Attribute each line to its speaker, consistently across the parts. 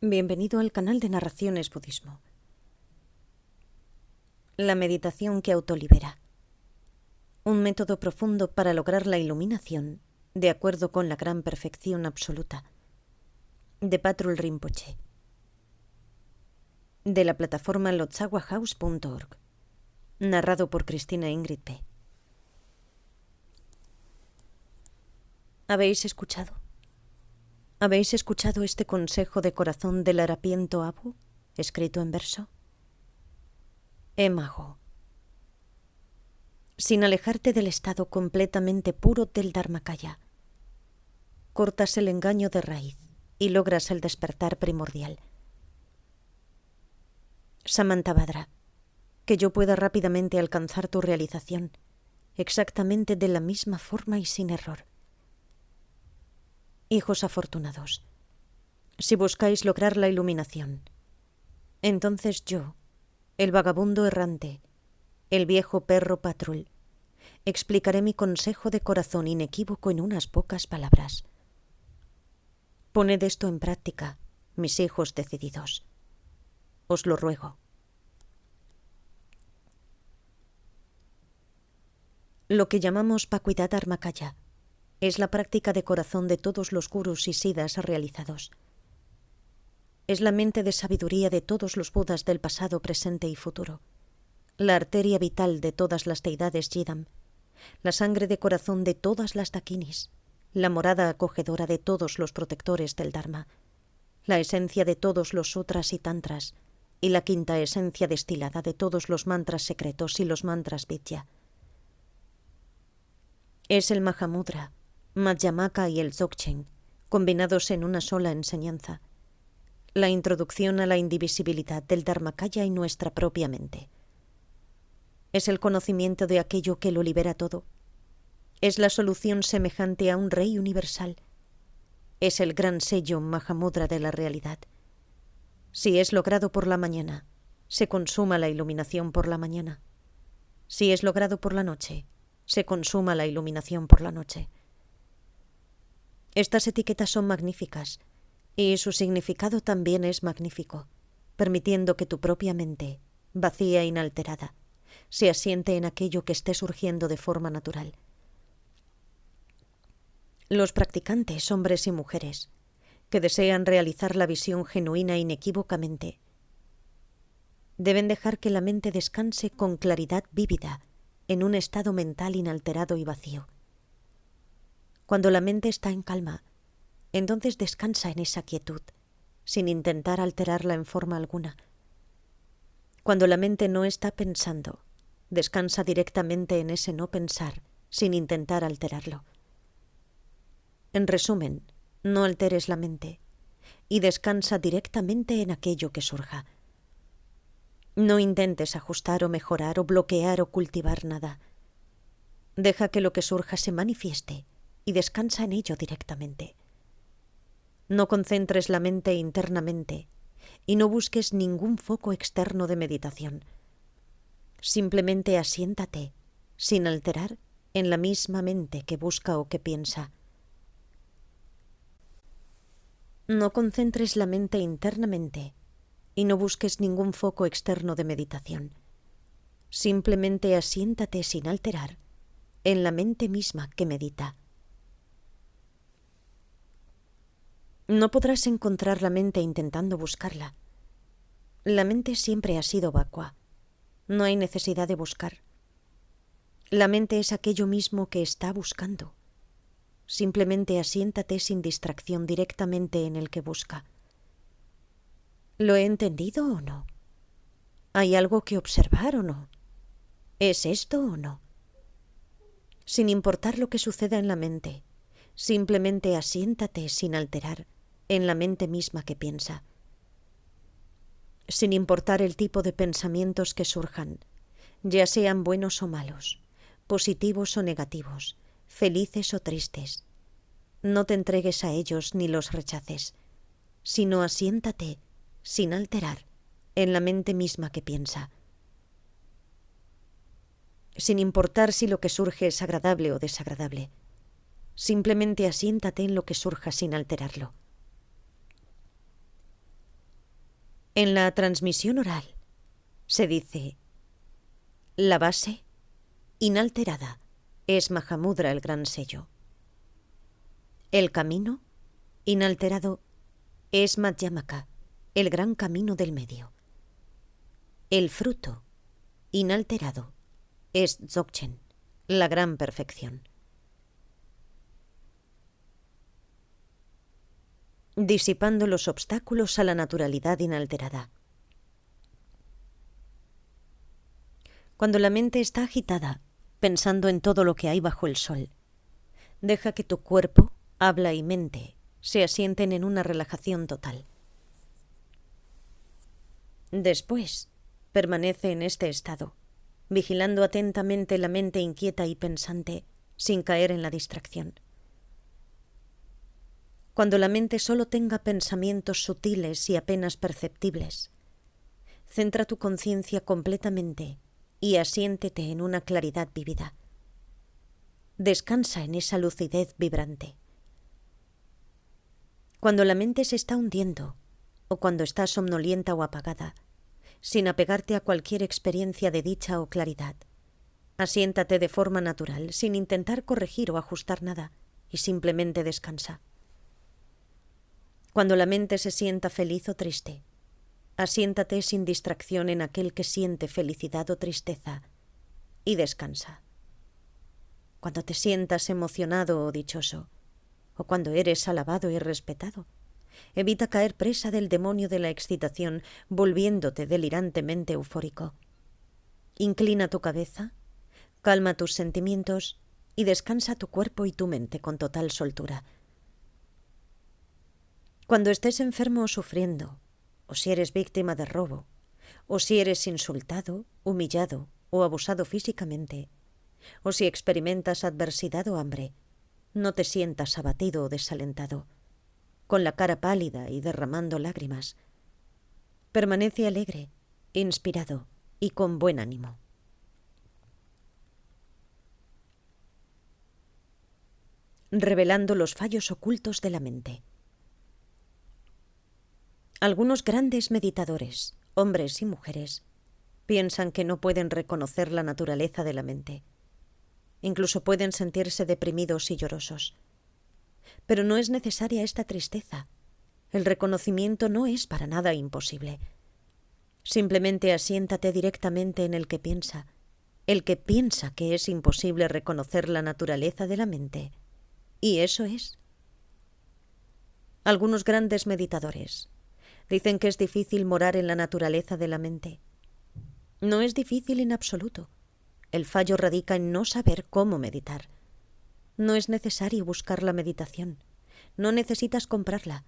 Speaker 1: Bienvenido al canal de Narraciones Budismo. La meditación que autolibera. Un método profundo para lograr la iluminación de acuerdo con la gran perfección absoluta. De Patrul Rinpoche. De la plataforma lotsawahouse.org. Narrado por Cristina Ingrid P. ¿Habéis escuchado? ¿Habéis escuchado este consejo de corazón del harapiento Abu, escrito en verso? Emago. Sin alejarte del estado completamente puro del Dharmakaya, cortas el engaño de raíz y logras el despertar primordial. Samantabhadra, que yo pueda rápidamente alcanzar tu realización, exactamente de la misma forma y sin error. Hijos afortunados, si buscáis lograr la iluminación, entonces yo, el vagabundo errante, el viejo perro Patrul, explicaré mi consejo de corazón inequívoco en unas pocas palabras. Poned esto en práctica, mis hijos decididos. Os lo ruego. Lo que llamamos Vacuidad Dharmakaya es la práctica de corazón de todos los gurus y siddhas realizados. Es la mente de sabiduría de todos los budas del pasado, presente y futuro. La arteria vital de todas las deidades Yidam, la sangre de corazón de todas las dakinis, la morada acogedora de todos los protectores del Dharma, la esencia de todos los sutras y tantras, y la quinta esencia destilada de todos los mantras secretos y los mantras vidya. Es el Mahamudra, Madhyamaka y el Dzogchen, combinados en una sola enseñanza, la introducción a la indivisibilidad del Dharmakaya y nuestra propia mente. Es el conocimiento de aquello que lo libera todo. Es la solución semejante a un rey universal. Es el gran sello Mahamudra de la realidad. Si es logrado por la mañana, se consuma la iluminación por la mañana. Si es logrado por la noche, se consuma la iluminación por la noche. Estas etiquetas son magníficas, y su significado también es magnífico, permitiendo que tu propia mente, vacía e inalterada, se asiente en aquello que esté surgiendo de forma natural. Los practicantes, hombres y mujeres, que desean realizar la visión genuina inequívocamente, deben dejar que la mente descanse con claridad vívida en un estado mental inalterado y vacío. Cuando la mente está en calma, entonces descansa en esa quietud, sin intentar alterarla en forma alguna. Cuando la mente no está pensando, descansa directamente en ese no pensar, sin intentar alterarlo. En resumen, no alteres la mente y descansa directamente en aquello que surja. No intentes ajustar o mejorar o bloquear o cultivar nada. Deja que lo que surja se manifieste y descansa en ello directamente. No concentres la mente internamente y no busques ningún foco externo de meditación. Simplemente asiéntate, sin alterar, en la misma mente que busca o que piensa. No concentres la mente internamente y no busques ningún foco externo de meditación. Simplemente asiéntate sin alterar en la mente misma que medita. No podrás encontrar la mente intentando buscarla. La mente siempre ha sido vacua. No hay necesidad de buscar. La mente es aquello mismo que está buscando. Simplemente asiéntate sin distracción directamente en el que busca. ¿Lo he entendido o no? ¿Hay algo que observar o no? ¿Es esto o no? Sin importar lo que suceda en la mente, simplemente asiéntate sin alterar en la mente misma que piensa. Sin importar el tipo de pensamientos que surjan, ya sean buenos o malos, positivos o negativos, felices o tristes. No te entregues a ellos ni los rechaces, sino asiéntate, sin alterar, en la mente misma que piensa. Sin importar si lo que surge es agradable o desagradable, simplemente asiéntate en lo que surja sin alterarlo. En la transmisión oral se dice: la base, inalterada, es Mahamudra, el gran sello. El camino, inalterado, es Madhyamaka, el gran camino del medio. El fruto, inalterado, es Dzogchen, la gran perfección. Disipando los obstáculos a la naturalidad inalterada. Cuando la mente está agitada, pensando en todo lo que hay bajo el sol, deja que tu cuerpo, habla y mente se asienten en una relajación total. Después, permanece en este estado, vigilando atentamente la mente inquieta y pensante, sin caer en la distracción. Cuando la mente solo tenga pensamientos sutiles y apenas perceptibles, centra tu conciencia completamente y asiéntete en una claridad vívida. Descansa en esa lucidez vibrante. Cuando la mente se está hundiendo, o cuando está somnolienta o apagada, sin apegarte a cualquier experiencia de dicha o claridad, asiéntate de forma natural, sin intentar corregir o ajustar nada, y simplemente descansa. Cuando la mente se sienta feliz o triste, asiéntate sin distracción en aquel que siente felicidad o tristeza y descansa. Cuando te sientas emocionado o dichoso, o cuando eres alabado y respetado, evita caer presa del demonio de la excitación, volviéndote delirantemente eufórico. Inclina tu cabeza, calma tus sentimientos y descansa tu cuerpo y tu mente con total soltura. Cuando estés enfermo o sufriendo, o si eres víctima de robo, o si eres insultado, humillado o abusado físicamente, o si experimentas adversidad o hambre, no te sientas abatido o desalentado, con la cara pálida y derramando lágrimas. Permanece alegre, inspirado y con buen ánimo. Revelando los fallos ocultos de la mente. Algunos grandes meditadores, hombres y mujeres, piensan que no pueden reconocer la naturaleza de la mente. Incluso pueden sentirse deprimidos y llorosos. Pero no es necesaria esta tristeza. El reconocimiento no es para nada imposible. Simplemente asiéntate directamente en el que piensa que es imposible reconocer la naturaleza de la mente. Y eso es. Algunos grandes meditadores dicen que es difícil morar en la naturaleza de la mente. No es difícil en absoluto. El fallo radica en no saber cómo meditar. No es necesario buscar la meditación. No necesitas comprarla.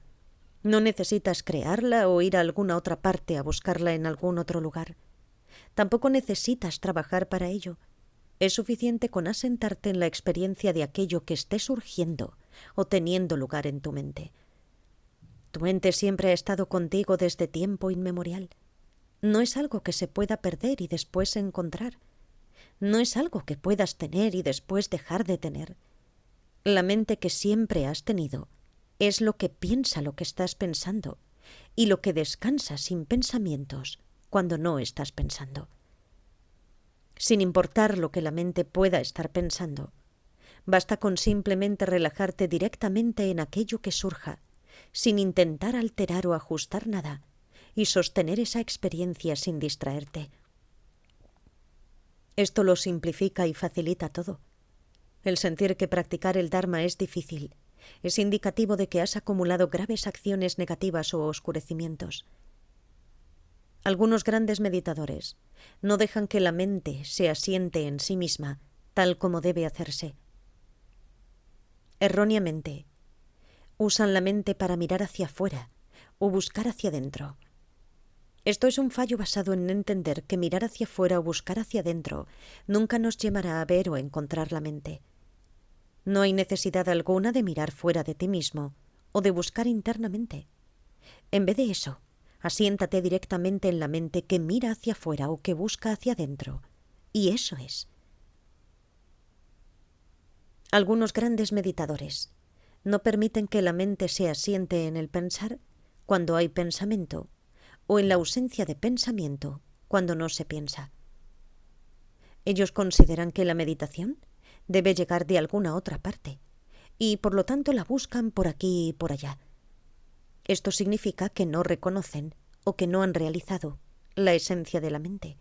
Speaker 1: No necesitas crearla o ir a alguna otra parte a buscarla en algún otro lugar. Tampoco necesitas trabajar para ello. Es suficiente con asentarte en la experiencia de aquello que esté surgiendo o teniendo lugar en tu mente. Tu mente siempre ha estado contigo desde tiempo inmemorial. No es algo que se pueda perder y después encontrar. No es algo que puedas tener y después dejar de tener. La mente que siempre has tenido es lo que piensa lo que estás pensando y lo que descansa sin pensamientos cuando no estás pensando. Sin importar lo que la mente pueda estar pensando, basta con simplemente relajarte directamente en aquello que surja, sin intentar alterar o ajustar nada, y sostener esa experiencia sin distraerte. Esto lo simplifica y facilita todo. El sentir que practicar el Dharma es difícil es indicativo de que has acumulado graves acciones negativas o oscurecimientos. Algunos grandes meditadores no dejan que la mente se asiente en sí misma tal como debe hacerse. Erróneamente, usan la mente para mirar hacia afuera o buscar hacia adentro. Esto es un fallo basado en entender que mirar hacia afuera o buscar hacia adentro nunca nos llevará a ver o encontrar la mente. No hay necesidad alguna de mirar fuera de ti mismo o de buscar internamente. En vez de eso, asiéntate directamente en la mente que mira hacia afuera o que busca hacia adentro. Y eso es. Algunos grandes meditadores no permiten que la mente se asiente en el pensar cuando hay pensamiento, o en la ausencia de pensamiento cuando no se piensa. Ellos consideran que la meditación debe llegar de alguna otra parte y por lo tanto la buscan por aquí y por allá. Esto significa que no reconocen o que no han realizado la esencia de la mente.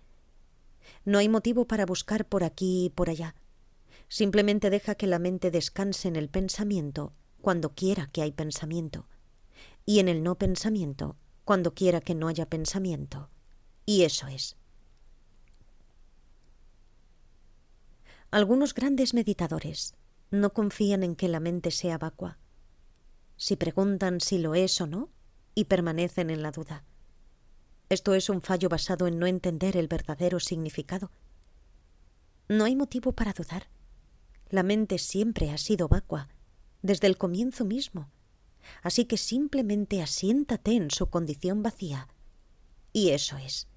Speaker 1: No hay motivo para buscar por aquí y por allá. Simplemente deja que la mente descanse en el pensamiento cuando quiera que hay pensamiento, y en el no pensamiento cuando quiera que no haya pensamiento. Y eso es. Algunos grandes meditadores no confían en que la mente sea vacua. Si preguntan si lo es o no, y permanecen en la duda. Esto es un fallo basado en no entender el verdadero significado. No hay motivo para dudar. La mente siempre ha sido vacua, desde el comienzo mismo. Así que simplemente asiéntate en su condición vacía. Y eso es.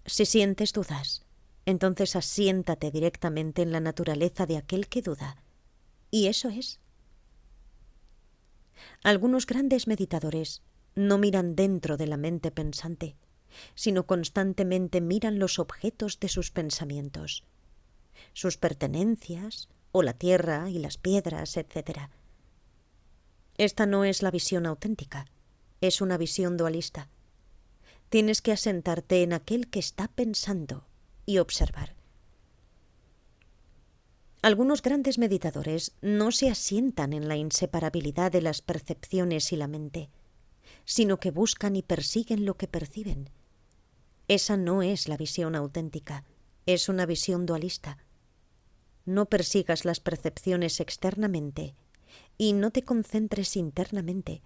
Speaker 1: Si sientes dudas, entonces asiéntate directamente en la naturaleza de aquel que duda. Y eso es. Algunos grandes meditadores no miran dentro de la mente pensante, sino constantemente miran los objetos de sus pensamientos, sus pertenencias, o la tierra y las piedras, etc. Esta no es la visión auténtica, es una visión dualista. Tienes que asentarte en aquel que está pensando y observar. Algunos grandes meditadores no se asientan en la inseparabilidad de las percepciones y la mente, sino que buscan y persiguen lo que perciben. Esa no es la visión auténtica, es una visión dualista. No persigas las percepciones externamente y no te concentres internamente.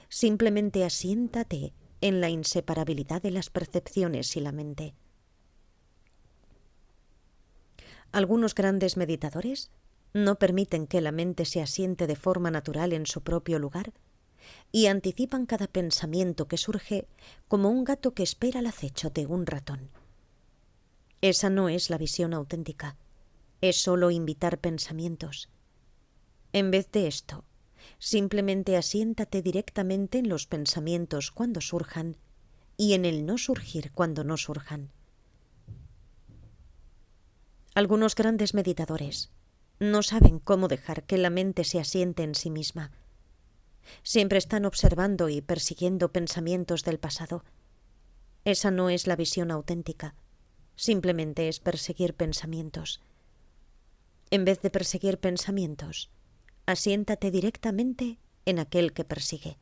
Speaker 1: Simplemente asiéntate en la inseparabilidad de las percepciones y la mente. Algunos grandes meditadores no permiten que la mente se asiente de forma natural en su propio lugar y anticipan cada pensamiento que surge como un gato que espera el acecho de un ratón. Esa no es la visión auténtica, es solo invitar pensamientos. En vez de esto, simplemente asiéntate directamente en los pensamientos cuando surjan y en el no surgir cuando no surjan. Algunos grandes meditadores no saben cómo dejar que la mente se asiente en sí misma. Siempre están observando y persiguiendo pensamientos del pasado. Esa no es la visión auténtica, simplemente es perseguir pensamientos. En vez de perseguir pensamientos, asiéntate directamente en aquel que persigue.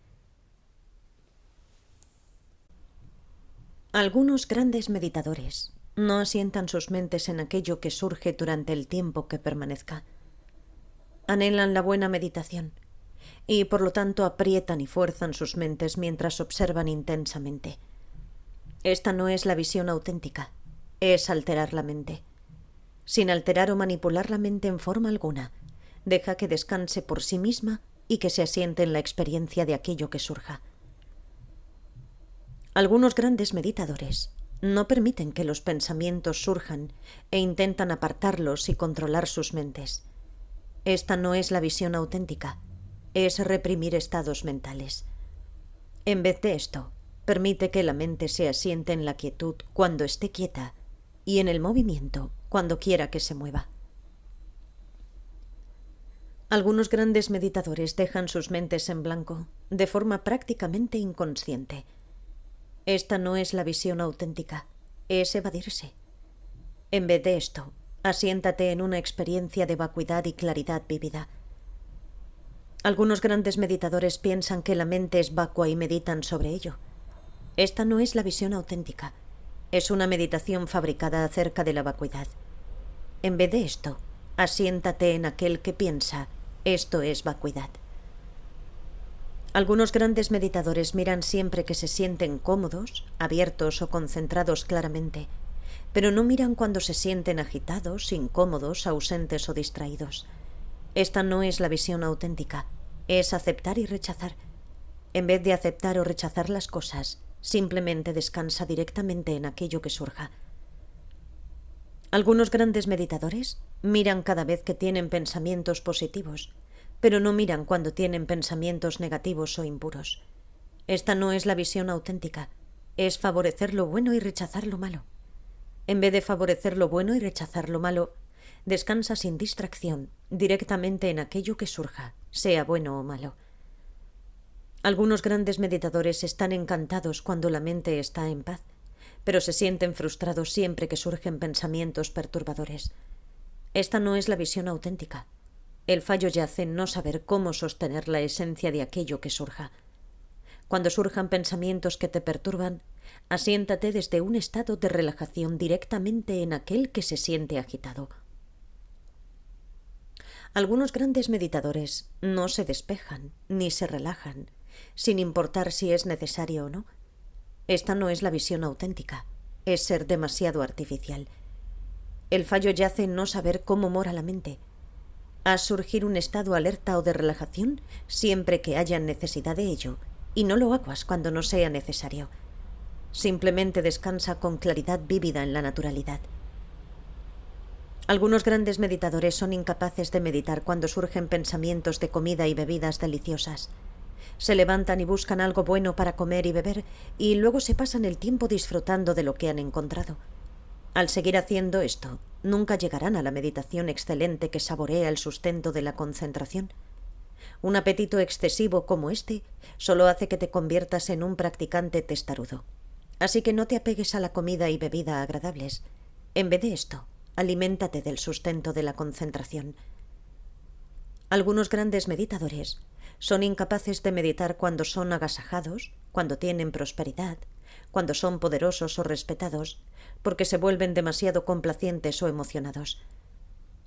Speaker 1: Algunos grandes meditadores no asientan sus mentes en aquello que surge durante el tiempo que permanezca. Anhelan la buena meditación y por lo tanto aprietan y fuerzan sus mentes mientras observan intensamente. Esta no es la visión auténtica, es alterar la mente. Sin alterar o manipular la mente en forma alguna, deja que descanse por sí misma y que se asiente en la experiencia de aquello que surja. Algunos grandes meditadores no permiten que los pensamientos surjan e intentan apartarlos y controlar sus mentes. Esta no es la visión auténtica, es reprimir estados mentales. En vez de esto, permite que la mente se asiente en la quietud cuando esté quieta y en el movimiento cuando quiera que se mueva. Algunos grandes meditadores dejan sus mentes en blanco, de forma prácticamente inconsciente. Esta no es la visión auténtica, es evadirse. En vez de esto, asiéntate en una experiencia de vacuidad y claridad vívida. Algunos grandes meditadores piensan que la mente es vacua y meditan sobre ello. Esta no es la visión auténtica, es una meditación fabricada acerca de la vacuidad. En vez de esto, asiéntate en aquel que piensa, esto es vacuidad. Algunos grandes meditadores miran siempre que se sienten cómodos, abiertos o concentrados claramente, pero no miran cuando se sienten agitados, incómodos, ausentes o distraídos. Esta no es la visión auténtica, es aceptar y rechazar. En vez de aceptar o rechazar las cosas, simplemente descansa directamente en aquello que surja. Algunos grandes meditadores miran cada vez que tienen pensamientos positivos, pero no miran cuando tienen pensamientos negativos o impuros. Esta no es la visión auténtica. Es favorecer lo bueno y rechazar lo malo. En vez de favorecer lo bueno y rechazar lo malo, descansa sin distracción directamente en aquello que surja, sea bueno o malo. Algunos grandes meditadores están encantados cuando la mente está en paz, pero se sienten frustrados siempre que surgen pensamientos perturbadores. Esta no es la visión auténtica. El fallo yace en no saber cómo sostener la esencia de aquello que surja. Cuando surjan pensamientos que te perturban, asiéntate desde un estado de relajación directamente en aquel que se siente agitado. Algunos grandes meditadores no se despejan ni se relajan, sin importar si es necesario o no. Esta no es la visión auténtica, es ser demasiado artificial. El fallo yace en no saber cómo mora la mente. Haz surgir un estado alerta o de relajación siempre que haya necesidad de ello, y no lo hagas cuando no sea necesario. Simplemente descansa con claridad vívida en la naturalidad. Algunos grandes meditadores son incapaces de meditar cuando surgen pensamientos de comida y bebidas deliciosas. Se levantan y buscan algo bueno para comer y beber, y luego se pasan el tiempo disfrutando de lo que han encontrado. Al seguir haciendo esto, nunca llegarán a la meditación excelente que saborea el sustento de la concentración. Un apetito excesivo como este solo hace que te conviertas en un practicante testarudo. Así que no te apegues a la comida y bebida agradables. En vez de esto, aliméntate del sustento de la concentración. Algunos grandes meditadores son incapaces de meditar cuando son agasajados, cuando tienen prosperidad, cuando son poderosos o respetados, porque se vuelven demasiado complacientes o emocionados.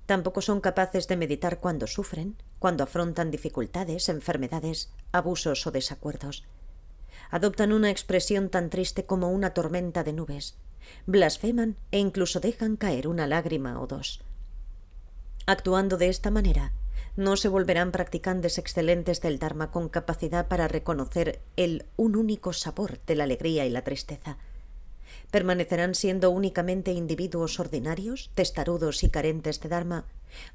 Speaker 1: Tampoco son capaces de meditar cuando sufren, cuando afrontan dificultades, enfermedades, abusos o desacuerdos. Adoptan una expresión tan triste como una tormenta de nubes. Blasfeman e incluso dejan caer una lágrima o dos. Actuando de esta manera, no se volverán practicantes excelentes del Dharma con capacidad para reconocer un único sabor de la alegría y la tristeza. Permanecerán siendo únicamente individuos ordinarios, testarudos y carentes de Dharma,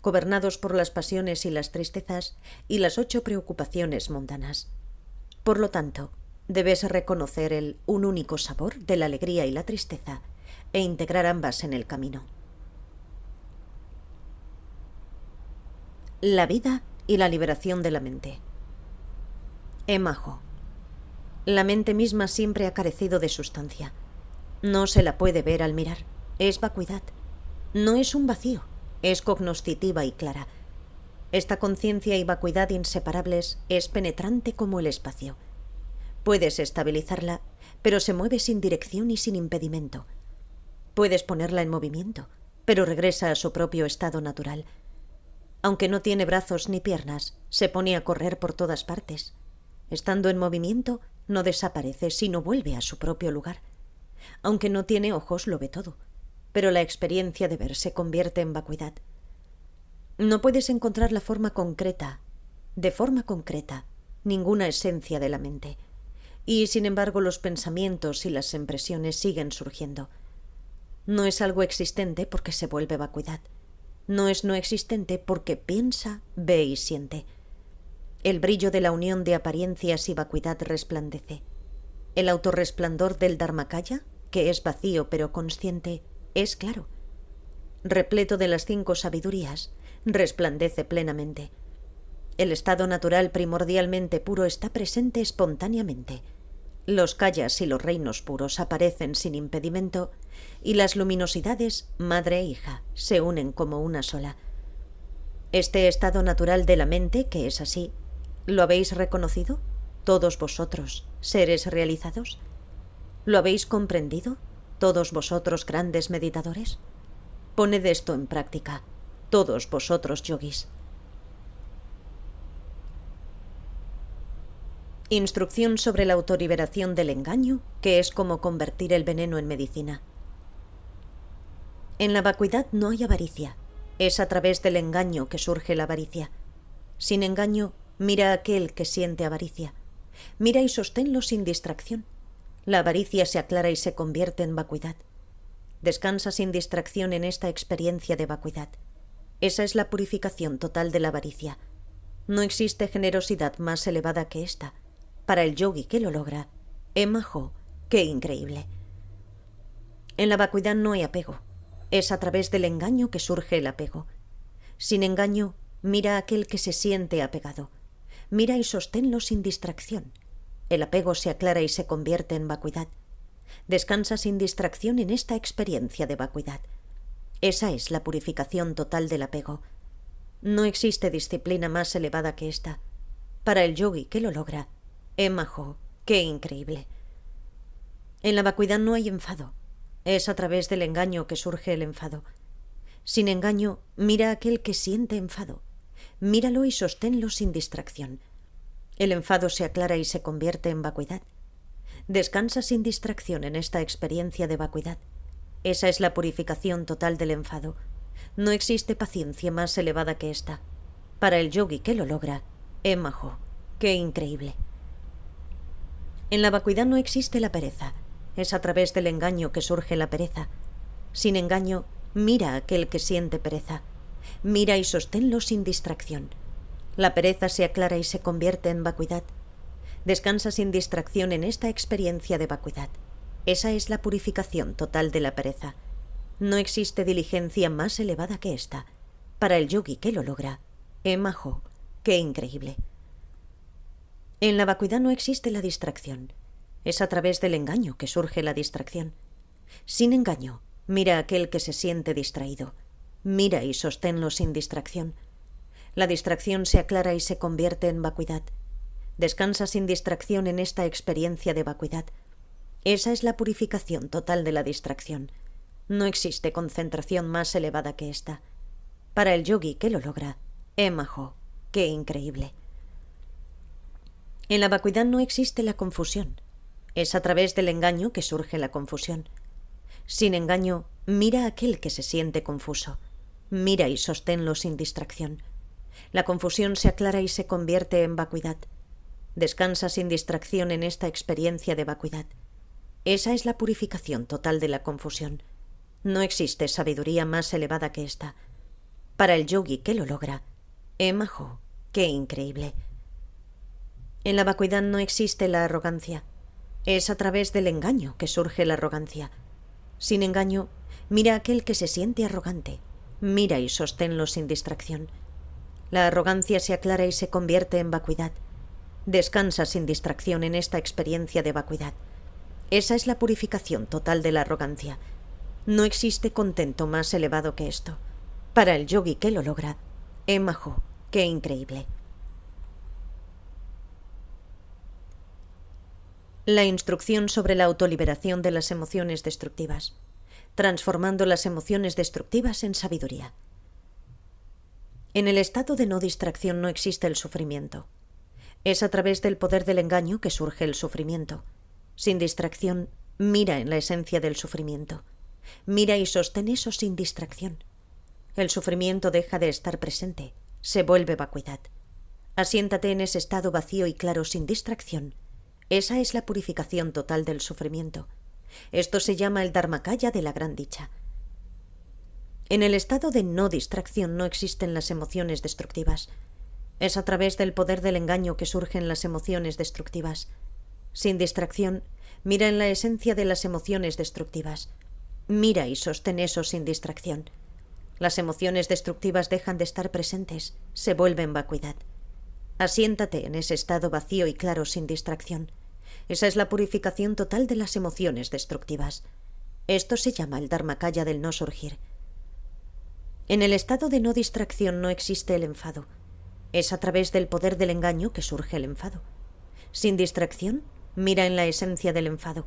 Speaker 1: gobernados por las pasiones y las tristezas y las 8 preocupaciones mundanas. Por lo tanto, debes reconocer un único sabor de la alegría y la tristeza e integrar ambas en el camino. La vida y la liberación de la mente. Emajo. La mente misma siempre ha carecido de sustancia. No se la puede ver al mirar. Es vacuidad. No es un vacío. Es cognoscitiva y clara. Esta conciencia y vacuidad inseparables es penetrante como el espacio. Puedes estabilizarla, pero se mueve sin dirección y sin impedimento. Puedes ponerla en movimiento, pero regresa a su propio estado natural. Aunque no tiene brazos ni piernas, se pone a correr por todas partes. Estando en movimiento, no desaparece, sino vuelve a su propio lugar. Aunque no tiene ojos, lo ve todo, pero la experiencia de ver se convierte en vacuidad. No puedes encontrar de forma concreta, ninguna esencia de la mente. Y, sin embargo, los pensamientos y las impresiones siguen surgiendo. No es algo existente porque se vuelve vacuidad. No es no existente porque piensa, ve y siente. El brillo de la unión de apariencias y vacuidad resplandece. El autorresplandor del Dharmakaya, que es vacío pero consciente, es claro. Repleto de las 5 sabidurías, resplandece plenamente. El estado natural primordialmente puro está presente espontáneamente. Los kayas y los reinos puros aparecen sin impedimento y las luminosidades, madre e hija, se unen como una sola. Este estado natural de la mente, que es así, ¿lo habéis reconocido? Todos vosotros, seres realizados. ¿Lo habéis comprendido? Todos vosotros, grandes meditadores. Poned esto en práctica, todos vosotros, yogis. Instrucción sobre la autoliberación del engaño, que es como convertir el veneno en medicina. En la vacuidad no hay avaricia. Es a través del engaño que surge la avaricia. Sin engaño, mira a aquel que siente avaricia. Mira y sosténlo sin distracción. La avaricia se aclara y se convierte en vacuidad. Descansa sin distracción en esta experiencia de vacuidad. Esa es la purificación total de la avaricia. No existe generosidad más elevada que esta. Para el yogi que lo logra, emajo, qué increíble. En la vacuidad no hay apego. Es a través del engaño que surge el apego. Sin engaño, mira a aquel que se siente apegado. Mira y sosténlo sin distracción. El apego se aclara y se convierte en vacuidad. Descansa sin distracción en esta experiencia de vacuidad. Esa es la purificación total del apego. No existe disciplina más elevada que esta. Para el yogi que lo logra, emajo, qué increíble. En la vacuidad no hay enfado. Es a través del engaño que surge el enfado. Sin engaño, mira a aquel que siente enfado. Míralo y sosténlo sin distracción. El enfado se aclara y se convierte en vacuidad. Descansa sin distracción en esta experiencia de vacuidad. Esa es la purificación total del enfado. No existe paciencia más elevada que esta. Para el yogi que lo logra, emajo, qué increíble. En la vacuidad no existe la pereza. Es a través del engaño que surge la pereza. Sin engaño, mira a aquel que siente pereza. Mira y sosténlo sin distracción. La pereza se aclara y se convierte en vacuidad. Descansa sin distracción en esta experiencia de vacuidad. Esa es la purificación total de la pereza. No existe diligencia más elevada que esta. Para el yogi que lo logra, emajo, qué increíble. En la vacuidad no existe la distracción. Es a través del engaño que surge la distracción. Sin engaño, mira a aquel que se siente distraído. Mira y sosténlo sin distracción. La distracción se aclara y se convierte en vacuidad. Descansa sin distracción en esta experiencia de vacuidad. Esa es la purificación total de la distracción. No existe concentración más elevada que esta. Para el yogi que lo logra, emajo, qué increíble. En la vacuidad no existe la confusión. Es a través del engaño que surge la confusión. Sin engaño, mira a aquel que se siente confuso. Mira y sosténlo sin distracción. La confusión se aclara y se convierte en vacuidad. Descansa sin distracción en esta experiencia de vacuidad. Esa es la purificación total de la confusión. No existe sabiduría más elevada que esta. Para el yogi que lo logra, emajo, qué increíble. En la vacuidad no existe la arrogancia. Es a través del engaño que surge la arrogancia. Sin engaño, mira a aquel que se siente arrogante. Mira y sosténlo sin distracción. La arrogancia se aclara y se convierte en vacuidad. Descansa sin distracción en esta experiencia de vacuidad. Esa es la purificación total de la arrogancia. No existe contento más elevado que esto. Para el yogi que lo logra, emajo, qué increíble. La instrucción sobre la autoliberación de las emociones destructivas, transformando las emociones destructivas en sabiduría. En el estado de no distracción no existe el sufrimiento. Es a través del poder del engaño que surge el sufrimiento. Sin distracción, mira en la esencia del sufrimiento. Mira y sostén eso sin distracción. El sufrimiento deja de estar presente, se vuelve vacuidad. Asiéntate en ese estado vacío y claro sin distracción. Esa es la purificación total del sufrimiento. Esto se llama el dharmakaya de la gran dicha. En el estado de no distracción no existen las emociones destructivas. Es a través del poder del engaño que surgen las emociones destructivas. Sin distracción, mira en la esencia de las emociones destructivas. Mira y sostén eso sin distracción. Las emociones destructivas dejan de estar presentes, se vuelven vacuidad. Asiéntate en ese estado vacío y claro sin distracción. Esa es la purificación total de las emociones destructivas. Esto se llama el dharmakaya del no surgir. En el estado de no distracción no existe el enfado. Es a través del poder del engaño que surge el enfado. Sin distracción, mira en la esencia del enfado.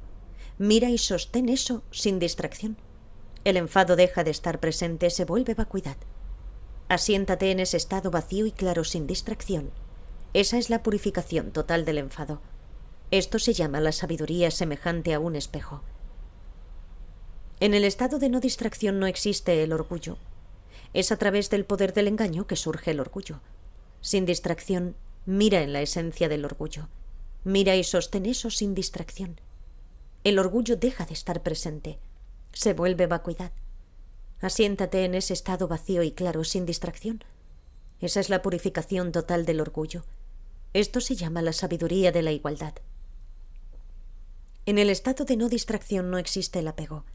Speaker 1: Mira y sostén eso sin distracción. El enfado deja de estar presente, se vuelve vacuidad. Asiéntate en ese estado vacío y claro sin distracción. Esa es la purificación total del enfado. Esto se llama la sabiduría semejante a un espejo. En el estado de no distracción no existe el orgullo. Es a través del poder del engaño que surge el orgullo. Sin distracción, mira en la esencia del orgullo. Mira y sostén eso sin distracción. El orgullo deja de estar presente. Se vuelve vacuidad. Asiéntate en ese estado vacío y claro sin distracción. Esa es la purificación total del orgullo. Esto se llama la sabiduría de la igualdad. En el estado de no distracción no existe el apego.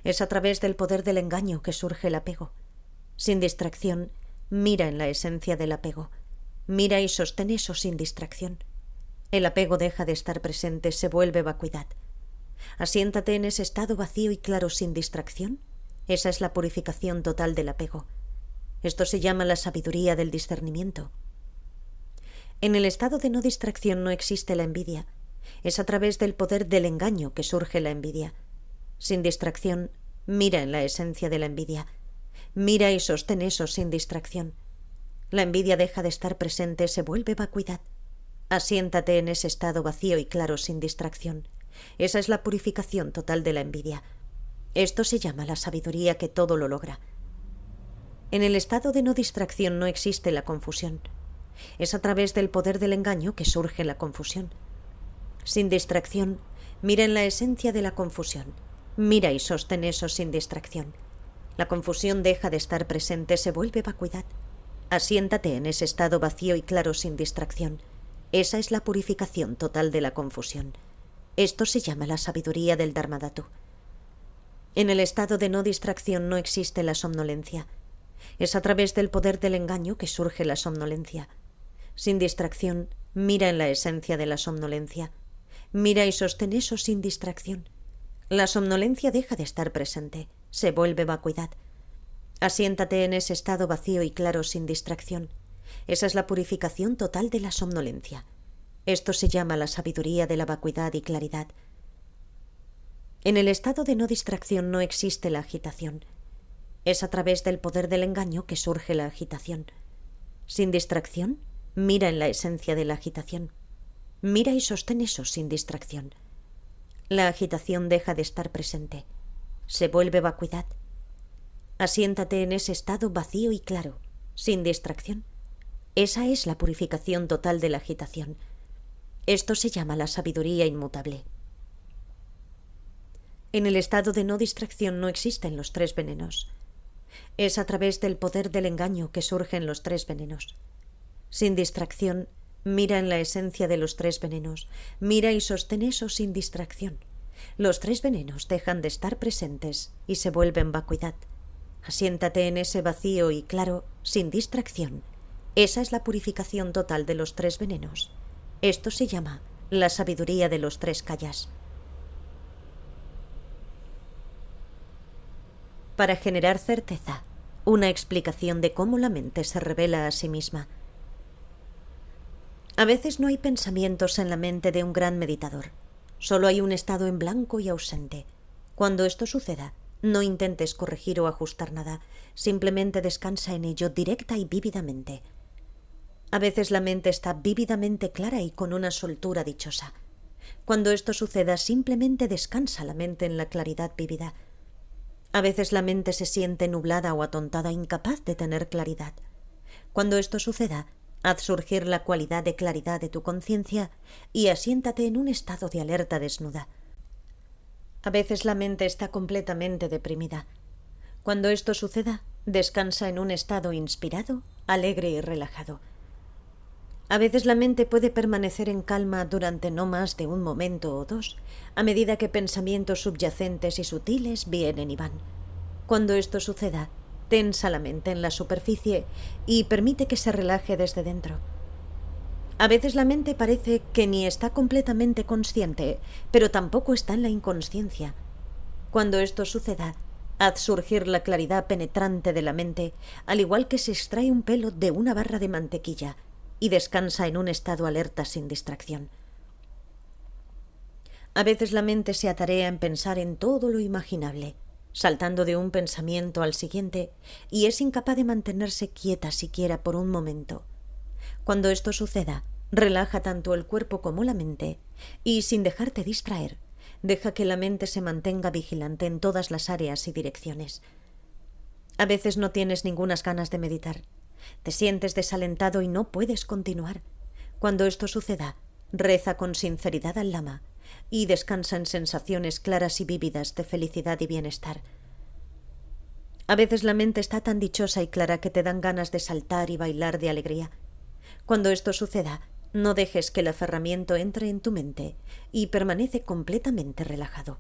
Speaker 1: Es a través del poder del engaño que surge el apego. Sin distracción, mira en la esencia del apego. Mira y sostén eso sin distracción. El apego deja de estar presente, se vuelve vacuidad. Asiéntate en ese estado vacío y claro sin distracción. Esa es la purificación total del apego. Esto se llama la sabiduría del discernimiento. En el estado de no distracción no existe la envidia. Es a través del poder del engaño que surge la envidia. Sin distracción, mira en la esencia de la envidia. Mira y sostén eso sin distracción. La envidia deja de estar presente, se vuelve vacuidad. Asiéntate en ese estado vacío y claro sin distracción. Esa es la purificación total de la envidia. Esto se llama la sabiduría que todo lo logra. En el estado de no distracción no existe la confusión. Es a través del poder del engaño que surge la confusión. Sin distracción, mira en la esencia de la confusión. Mira y sostén eso sin distracción. La confusión deja de estar presente, se vuelve vacuidad. Asiéntate en ese estado vacío y claro sin distracción. Esa es la purificación total de la confusión. Esto se llama la sabiduría del Dharmadhatu. En el estado de no distracción no existe la somnolencia. Es a través del poder del engaño que surge la somnolencia. Sin distracción, mira en la esencia de la somnolencia. Mira y sostén eso sin distracción. La somnolencia deja de estar presente, se vuelve vacuidad. Asiéntate en ese estado vacío y claro sin distracción. Esa es la purificación total de la somnolencia. Esto se llama la sabiduría de la vacuidad y claridad. En el estado de no distracción no existe la agitación. Es a través del poder del engaño que surge la agitación. Sin distracción, mira en la esencia de la agitación. Mira y sostén eso sin distracción. La agitación deja de estar presente. Se vuelve vacuidad. Asiéntate en ese estado vacío y claro, sin distracción. Esa es la purificación total de la agitación. Esto se llama la sabiduría inmutable. En el estado de no distracción no existen los tres venenos. Es a través del poder del engaño que surgen los tres venenos. Sin distracción, mira en la esencia de los tres venenos. Mira y sostén eso sin distracción. Los tres venenos dejan de estar presentes y se vuelven vacuidad. Asiéntate en ese vacío y claro, sin distracción. Esa es la purificación total de los tres venenos. Esto se llama la sabiduría de los tres kayas. Para generar certeza, una explicación de cómo la mente se revela a sí misma. A veces no hay pensamientos en la mente de un gran meditador. Solo hay un estado en blanco y ausente. Cuando esto suceda, no intentes corregir o ajustar nada. Simplemente descansa en ello directa y vívidamente. A veces la mente está vívidamente clara y con una soltura dichosa. Cuando esto suceda, simplemente descansa la mente en la claridad vívida. A veces la mente se siente nublada o atontada, incapaz de tener claridad. Cuando esto suceda, haz surgir la cualidad de claridad de tu conciencia y asiéntate en un estado de alerta desnuda. A veces la mente está completamente deprimida. Cuando esto suceda, descansa en un estado inspirado, alegre y relajado. A veces la mente puede permanecer en calma durante no más de un momento o dos, a medida que pensamientos subyacentes y sutiles vienen y van. Cuando esto suceda, tensa la mente en la superficie y permite que se relaje desde dentro. A veces la mente parece que ni está completamente consciente, pero tampoco está en la inconsciencia. Cuando esto suceda, haz surgir la claridad penetrante de la mente, al igual que se extrae un pelo de una barra de mantequilla, y descansa en un estado alerta sin distracción. A veces la mente se atarea en pensar en todo lo imaginable, saltando de un pensamiento al siguiente, y es incapaz de mantenerse quieta siquiera por un momento. Cuando esto suceda, relaja tanto el cuerpo como la mente, y sin dejarte distraer, deja que la mente se mantenga vigilante en todas las áreas y direcciones. A veces no tienes ningunas ganas de meditar. Te sientes desalentado y no puedes continuar. Cuando esto suceda, reza con sinceridad al Lama y descansa en sensaciones claras y vívidas de felicidad y bienestar. A veces la mente está tan dichosa y clara que te dan ganas de saltar y bailar de alegría. Cuando esto suceda, No dejes que el aferramiento entre en tu mente y permanece completamente relajado.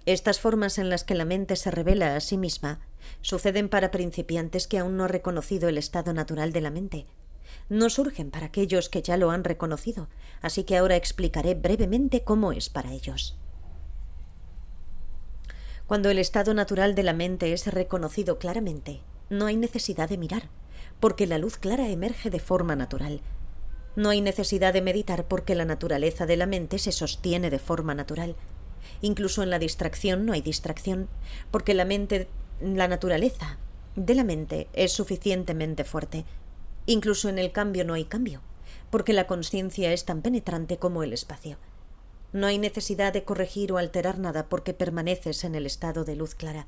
Speaker 1: Estas formas en las que la mente se revela a sí misma suceden para principiantes que aún no han reconocido el estado natural de la mente. No surgen para aquellos que ya lo han reconocido, así que ahora explicaré brevemente cómo es para ellos. Cuando el estado natural de la mente es reconocido claramente, no hay necesidad de mirar, porque la luz clara emerge de forma natural. No hay necesidad de meditar porque la naturaleza de la mente se sostiene de forma natural. Incluso en la distracción no hay distracción, porque la naturaleza de la mente es suficientemente fuerte. Incluso en el cambio no hay cambio, porque la consciencia es tan penetrante como el espacio. No hay necesidad de corregir o alterar nada porque permaneces en el estado de luz clara.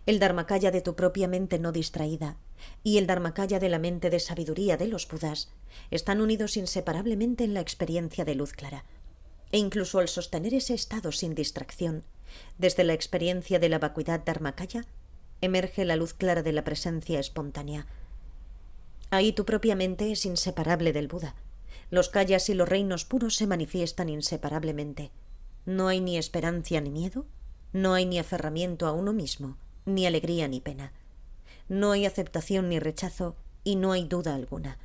Speaker 1: El dharmakaya de tu propia mente no distraída y el dharmakaya de la mente de sabiduría de los Budas están unidos inseparablemente en la experiencia de luz clara. E incluso al sostener ese estado sin distracción, desde la experiencia de la vacuidad dharmakaya, emerge la luz clara de la presencia espontánea. Ahí tu propia mente es inseparable del Buda. Los kayas y los reinos puros se manifiestan inseparablemente. No hay ni esperanza ni miedo, no hay ni aferramiento a uno mismo, ni alegría ni pena. No hay aceptación ni rechazo, y no hay duda alguna.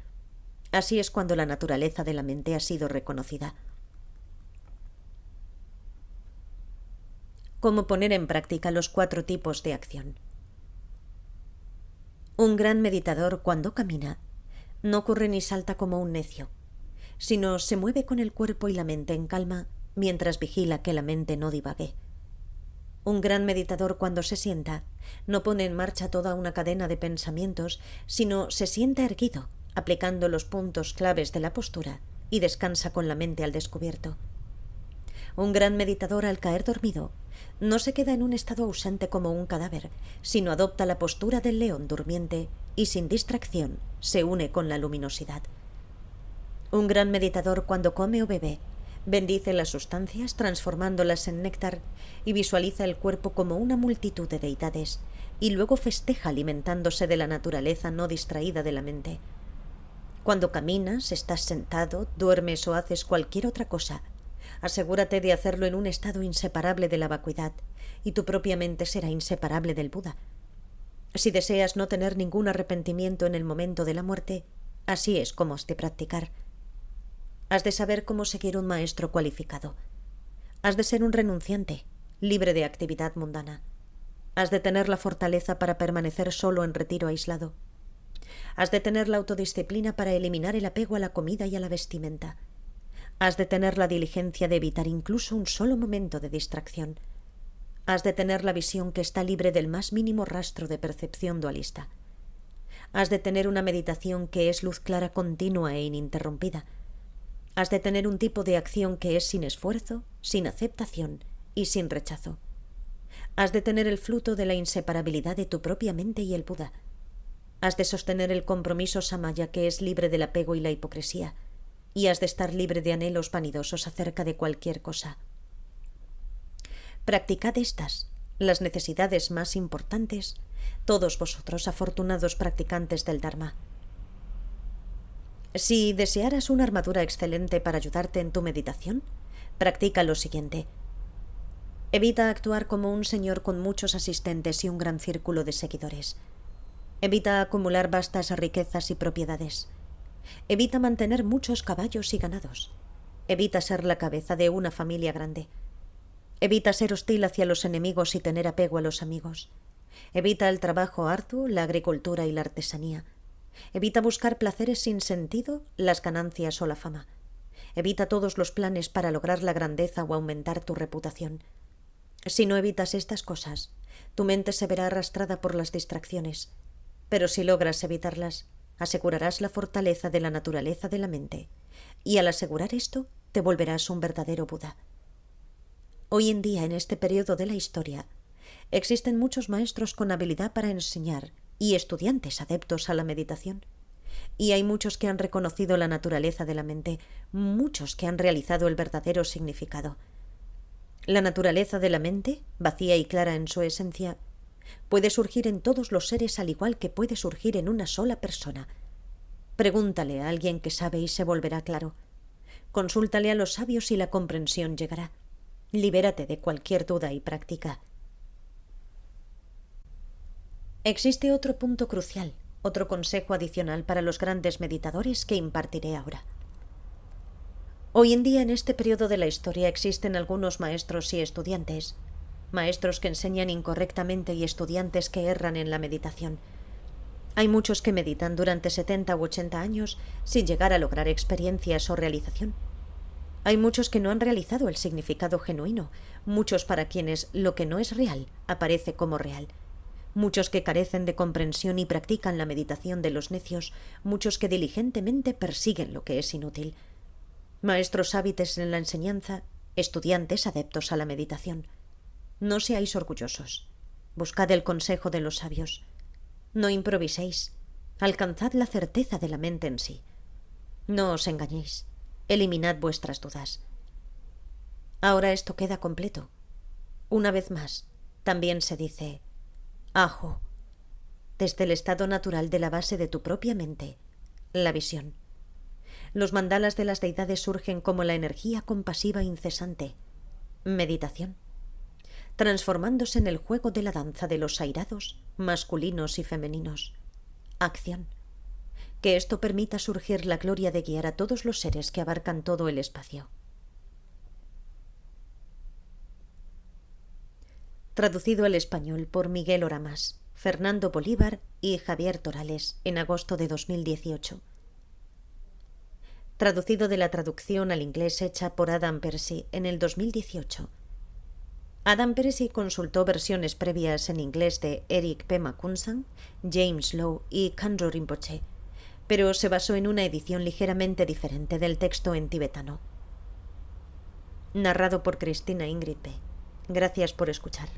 Speaker 1: Así es cuando la naturaleza de la mente ha sido reconocida. Cómo poner en práctica los 4 tipos de acción. Un gran meditador, cuando camina, no corre ni salta como un necio, sino se mueve con el cuerpo y la mente en calma mientras vigila que la mente no divague. Un gran meditador, cuando se sienta, no pone en marcha toda una cadena de pensamientos, sino se sienta erguido, aplicando los puntos claves de la postura, y descansa con la mente al descubierto. Un gran meditador, al caer dormido, no se queda en un estado ausente como un cadáver, sino adopta la postura del león durmiente y, sin distracción, se une con la luminosidad. Un gran meditador, cuando come o bebe, bendice las sustancias transformándolas en néctar y visualiza el cuerpo como una multitud de deidades, y luego festeja alimentándose de la naturaleza no distraída de la mente. Cuando caminas, estás sentado, duermes o haces cualquier otra cosa, asegúrate de hacerlo en un estado inseparable de la vacuidad, y tu propia mente será inseparable del Buda. Si deseas no tener ningún arrepentimiento en el momento de la muerte, así es como has de practicar. Has de saber cómo seguir un maestro cualificado. Has de ser un renunciante, libre de actividad mundana. Has de tener la fortaleza para permanecer solo en retiro aislado. Has de tener la autodisciplina para eliminar el apego a la comida y a la vestimenta. Has de tener la diligencia de evitar incluso un solo momento de distracción. Has de tener la visión que está libre del más mínimo rastro de percepción dualista. Has de tener una meditación que es luz clara continua e ininterrumpida. Has de tener un tipo de acción que es sin esfuerzo, sin aceptación y sin rechazo. Has de tener el fruto de la inseparabilidad de tu propia mente y el Buda. Has de sostener el compromiso samaya que es libre del apego y la hipocresía, y has de estar libre de anhelos vanidosos acerca de cualquier cosa. Practicad estas, las necesidades más importantes, todos vosotros afortunados practicantes del Dharma. Si desearas una armadura excelente para ayudarte en tu meditación, practica lo siguiente. Evita actuar como un señor con muchos asistentes y un gran círculo de seguidores. Evita acumular vastas riquezas y propiedades. Evita mantener muchos caballos y ganados. Evita ser la cabeza de una familia grande. Evita ser hostil hacia los enemigos y tener apego a los amigos. Evita el trabajo arduo, la agricultura y la artesanía. Evita buscar placeres sin sentido, las ganancias o la fama. Evita todos los planes para lograr la grandeza o aumentar tu reputación. Si no evitas estas cosas, tu mente se verá arrastrada por las distracciones. Pero si logras evitarlas, asegurarás la fortaleza de la naturaleza de la mente. Y al asegurar esto, te volverás un verdadero Buda. Hoy en día, en este periodo de la historia, existen muchos maestros con habilidad para enseñar y estudiantes adeptos a la meditación. Y hay muchos que han reconocido la naturaleza de la mente, muchos que han realizado el verdadero significado. La naturaleza de la mente, vacía y clara en su esencia, puede surgir en todos los seres al igual que puede surgir en una sola persona. Pregúntale a alguien que sabe y se volverá claro. Consúltale a los sabios y la comprensión llegará. Libérate de cualquier duda y práctica. Existe otro punto crucial, otro consejo adicional para los grandes meditadores que impartiré ahora. Hoy en día, en este periodo de la historia, existen algunos maestros y estudiantes. Maestros que enseñan incorrectamente y estudiantes que erran en la meditación. Hay muchos que meditan durante 70 u 80 años sin llegar a lograr experiencias o realización. Hay muchos que no han realizado el significado genuino, muchos para quienes lo que no es real aparece como real. Muchos que carecen de comprensión y practican la meditación de los necios, muchos que diligentemente persiguen lo que es inútil. Maestros hábiles en la enseñanza, estudiantes adeptos a la meditación. No seáis orgullosos. Buscad el consejo de los sabios. No improviséis. Alcanzad la certeza de la mente en sí. No os engañéis. Eliminad vuestras dudas. Ahora esto queda completo. Una vez más, también se dice Ajo, desde el estado natural de la base de tu propia mente, la visión. Los mandalas de las deidades surgen como la energía compasiva incesante, meditación, transformándose en el juego de la danza de los airados, masculinos y femeninos, acción. Que esto permita surgir la gloria de guiar a todos los seres que abarcan todo el espacio. Traducido al español por Miguel Oramas, Fernando Bolívar y Javier Torales en agosto de 2018. Traducido de la traducción al inglés hecha por Adam Percy en el 2018. Adam Percy consultó versiones previas en inglés de Eric P. Makunsan, James Lowe y Khandro Rinpoche, pero se basó en una edición ligeramente diferente del texto en tibetano. Narrado por Cristina Ingrid P. Gracias por escuchar.